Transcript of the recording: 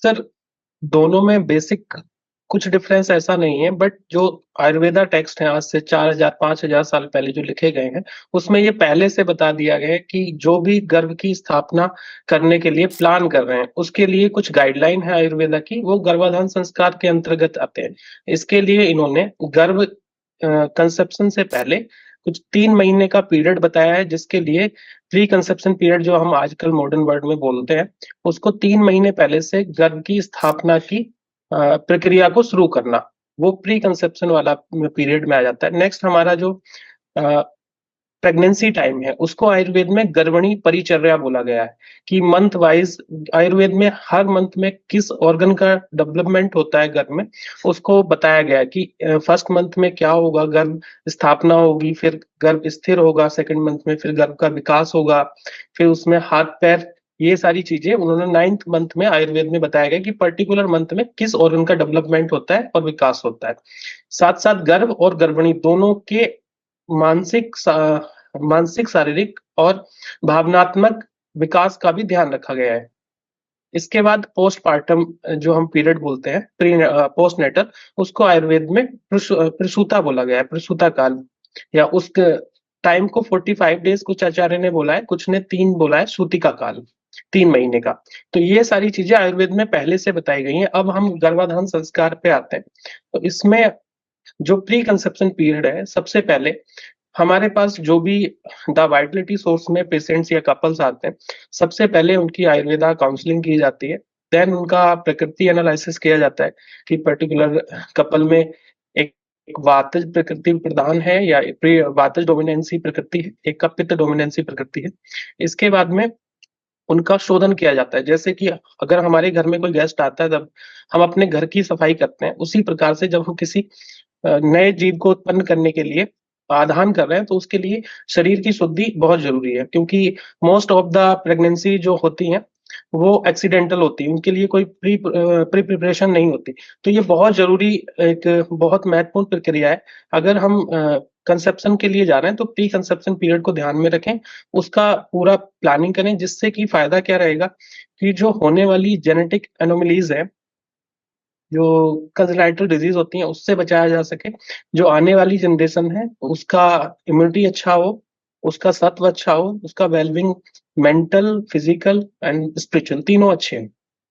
Sir, दोनों में basic कुछ डिफरेंस ऐसा नहीं है, बट जो आयुर्वेदा टेक्स्ट है आज से 4000 5000 साल पहले जो लिखे गए हैं, उसमें ये पहले से बता दिया गया है कि जो भी गर्भ की स्थापना करने के लिए प्लान कर रहे हैं, उसके लिए कुछ गाइडलाइन है आयुर्वेदा की, वो गर्भाधान संस्कार के अंतर्गत आते हैं। इसके लिए इन्होंने गर्भ कंसेप्शन से पहले कुछ 3 महीने का पीरियड बताया है, जिसके लिए प्री कंसेप्शन पीरियड जो हम आजकल मॉडर्न वर्ड में बोलते हैं, उसको 3 महीने पहले से गर्भ की स्थापना की प्रक्रिया को शुरू करना, वो प्री कंसेप्शन वाला पीरियड में आ जाता है। नेक्स्ट हमारा जो प्रेगनेंसी टाइम है, उसको आयुर्वेद में गर्भणी परिचर्या बोला गया है, कि मंथ वाइज आयुर्वेद में हर मंथ में किस ऑर्गन का डेवलपमेंट होता है गर्भ में, उसको बताया गया है कि फर्स्ट मंथ में क्या होगा, गर्भ स्थापना होगी, फिर गर्भ स्थिर होगा, सेकंड मंथ में फिर गर्भ का विकास होगा, फिर उसमें हाथ पैर, ये सारी चीजें उन्होंने 9th मंथ में आयुर्वेद में बताया गया कि पर्टिकुलर मंथ में किस ऑर्गन का डेवलपमेंट होता है और विकास होता है। साथ साथ गर्भ और गर्भणी दोनों के मानसिक मानसिक, शारीरिक और भावनात्मक विकास का भी ध्यान रखा गया है। इसके बाद पोस्टपार्टम जो हम पीरियड बोलते हैं, पोस्टनेटल, उसको आयुर्वेद में प्रसूता बोला गया है, प्रसूता काल, या उस टाइम को 45 डेज कुछ आचार्य ने बोला है, कुछ ने 3 बोला है, सूतिका काल, 3 महीने का। तो ये सारी चीजें आयुर्वेद में पहले से बताई गई हैं। अब हम गर्भाधान संस्कार पे आते हैं। तो इसमें जो प्री कंसेप्शन पीरियड है, सबसे पहले हमारे पास जो भी द वाइटलिटी सोर्स में पेशेंट्स या कपल्स आते हैं, सबसे पहले उनकी आयुर्वेदा काउंसलिंग की जाती है। देन उनका प्रकृति एनालिसिस किया जाता है कि पर्टिकुलर कपल में एक एक वातज प्रकृति प्रधान है या वातज डोमिनेंसी प्रकृति है, एक का पित्त डोमिनेंसी प्रकृति है। इसके बाद में उनका शोधन किया जाता है। जैसे कि अगर हमारे घर में कोई गेस्ट आता है, तब हम अपने घर की सफाई करते हैं, उसी प्रकार से जब हम किसी नए जीव को उत्पन्न करने के लिए आधान कर रहे हैं, तो उसके लिए शरीर की शुद्धि बहुत जरूरी है, क्योंकि मोस्ट ऑफ द प्रेगनेंसी जो होती हैं, वो एक्सीडेंटल होती है, उनके लिए कोई प्रिपरेशन नहीं होती। तो ये बहुत जरूरी, एक बहुत महत्वपूर्ण प्रक्रिया है। अगर हम कंसेप्शन के लिए जा रहे हैं, तो प्री कंसेप्शन पीरियड को ध्यान में रखें, उसका पूरा प्लानिंग करें, जिससे कि फायदा क्या रहेगा कि जो होने वाली जेनेटिक एनोमलीज है, जो कंजेनाइटल डिजीज होती हैं, उससे बचाया जा सके। जो आने वाली जनरेशन है, उसका इम्यूनिटी अच्छा हो, उसका सत्व अच्छा हो, उसका wellbeing, mental, physical and spiritual, तीनों अच्छे हैं।